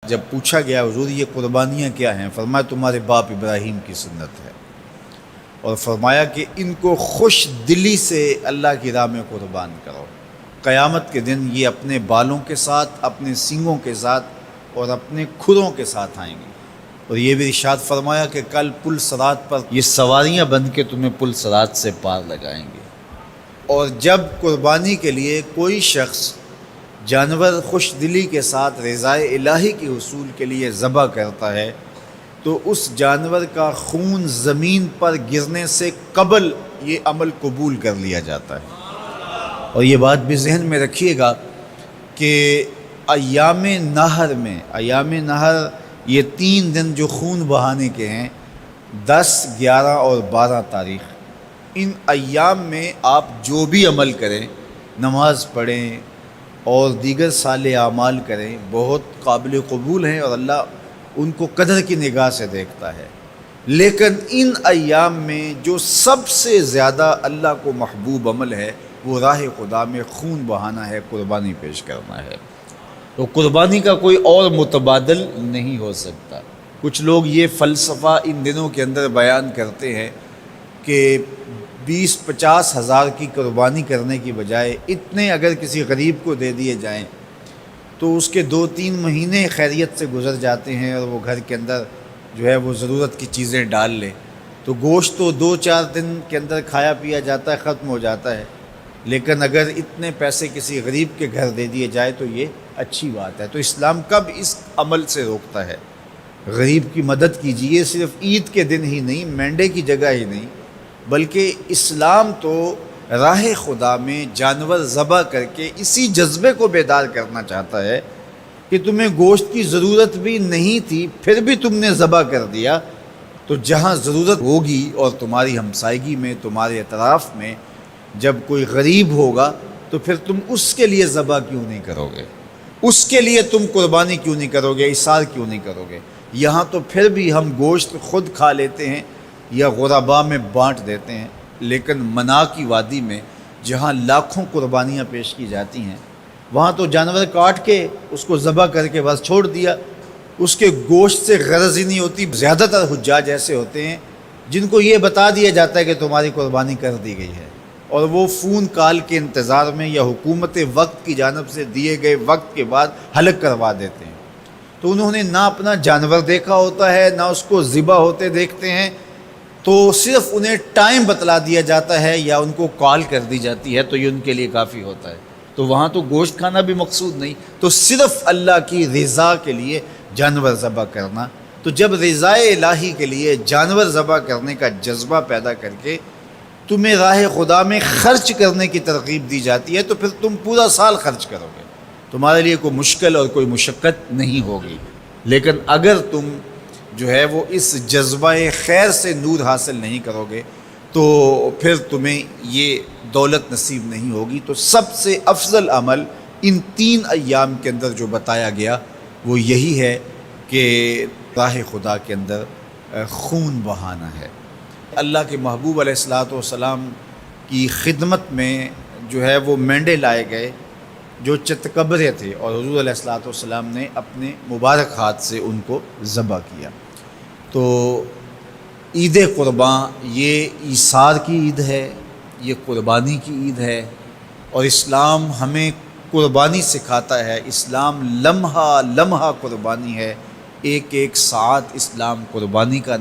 جب پوچھا گیا حضور یہ قربانیاں کیا ہیں، فرمایا تمہارے باپ ابراہیم کی سنت ہے، اور فرمایا کہ ان کو خوش دلی سے اللہ کی راہ میں قربان کرو۔ قیامت کے دن یہ اپنے بالوں کے ساتھ، اپنے سینگوں کے ساتھ اور اپنے کھروں کے ساتھ آئیں گے، اور یہ بھی ارشاد فرمایا کہ کل پل صراط پر یہ سواریاں بن کے تمہیں پل صراط سے پار لگائیں گے۔ اور جب قربانی کے لیے کوئی شخص جانور خوش دلی کے ساتھ رضائے الہی کے حصول کے لیے ذبح کرتا ہے تو اس جانور کا خون زمین پر گرنے سے قبل یہ عمل قبول کر لیا جاتا ہے۔ اور یہ بات بھی ذہن میں رکھیے گا کہ ایام نہر یہ 3 دن جو خون بہانے کے ہیں، 10، 11 اور 12 تاریخ، ان ایام میں آپ جو بھی عمل کریں، نماز پڑھیں اور دیگر صالح اعمال کریں، بہت قابل قبول ہیں اور اللہ ان کو قدر کی نگاہ سے دیکھتا ہے۔ لیکن ان ایام میں جو سب سے زیادہ اللہ کو محبوب عمل ہے وہ راہ خدا میں خون بہانا ہے، قربانی پیش کرنا ہے۔ تو قربانی کا کوئی اور متبادل نہیں ہو سکتا۔ کچھ لوگ یہ فلسفہ ان دنوں کے اندر بیان کرتے ہیں کہ 20-50 ہزار کی قربانی کرنے کی بجائے اتنے اگر کسی غریب کو دے دیے جائیں تو اس کے 2-3 مہینے خیریت سے گزر جاتے ہیں، اور وہ گھر کے اندر جو ہے وہ ضرورت کی چیزیں ڈال لے تو گوشت تو 2-4 دن کے اندر کھایا پیا جاتا ہے، ختم ہو جاتا ہے۔ لیکن اگر اتنے پیسے کسی غریب کے گھر دے دیے جائے تو یہ اچھی بات ہے۔ تو اسلام کب اس عمل سے روکتا ہے؟ غریب کی مدد کیجیے، صرف عید کے دن ہی نہیں، مینڈے کی جگہ ہی نہیں، بلکہ اسلام تو راہ خدا میں جانور ذبح کر کے اسی جذبے کو بیدار کرنا چاہتا ہے کہ تمہیں گوشت کی ضرورت بھی نہیں تھی پھر بھی تم نے ذبح کر دیا، تو جہاں ضرورت ہوگی اور تمہاری ہمسائیگی میں، تمہارے اطراف میں جب کوئی غریب ہوگا تو پھر تم اس کے لیے ذبح کیوں نہیں کرو گے؟ اس کے لیے تم قربانی کیوں نہیں کرو گے؟ اِثار کیوں نہیں کرو گے؟ یہاں تو پھر بھی ہم گوشت خود کھا لیتے ہیں یا غرباء میں بانٹ دیتے ہیں، لیکن منا کی وادی میں جہاں لاکھوں قربانیاں پیش کی جاتی ہیں وہاں تو جانور کاٹ کے اس کو ذبح کر کے بس چھوڑ دیا، اس کے گوشت سے غرض ہی نہیں ہوتی۔ زیادہ تر حجاج ایسے ہوتے ہیں جن کو یہ بتا دیا جاتا ہے کہ تمہاری قربانی کر دی گئی ہے، اور وہ فون کال کے انتظار میں یا حکومت وقت کی جانب سے دیے گئے وقت کے بعد حلق کروا دیتے ہیں۔ تو انہوں نے نہ اپنا جانور دیکھا ہوتا ہے، نہ اس کو ذبح ہوتے دیکھتے ہیں، تو صرف انہیں ٹائم بتلا دیا جاتا ہے یا ان کو کال کر دی جاتی ہے تو یہ ان کے لیے کافی ہوتا ہے۔ تو وہاں تو گوشت کھانا بھی مقصود نہیں، تو صرف اللہ کی رضا کے لیے جانور ذبح کرنا۔ تو جب رضائے الہی کے لیے جانور ذبح کرنے کا جذبہ پیدا کر کے تمہیں راہ خدا میں خرچ کرنے کی ترغیب دی جاتی ہے تو پھر تم پورا سال خرچ کرو گے، تمہارے لیے کوئی مشکل اور کوئی مشقت نہیں ہوگی۔ لیکن اگر تم جو ہے وہ اس جذبہ خیر سے نور حاصل نہیں کرو گے تو پھر تمہیں یہ دولت نصیب نہیں ہوگی۔ تو سب سے افضل عمل ان 3 ایام کے اندر جو بتایا گیا وہ یہی ہے کہ راہ خدا کے اندر خون بہانا ہے۔ اللہ کے محبوب علیہ الصلوۃ والسلام کی خدمت میں جو ہے وہ مینڈے لائے گئے جو چتکبرے تھے، اور حضور علیہ الصلوۃ والسلام نے اپنے مبارک ہاتھ سے ان کو ذبح کیا۔ تو عید قرباں یہ ایثار کی عید ہے، یہ قربانی کی عید ہے، اور اسلام ہمیں قربانی سکھاتا ہے۔ اسلام لمحہ لمحہ قربانی ہے، ایک ایک ساعت اسلام قربانی کا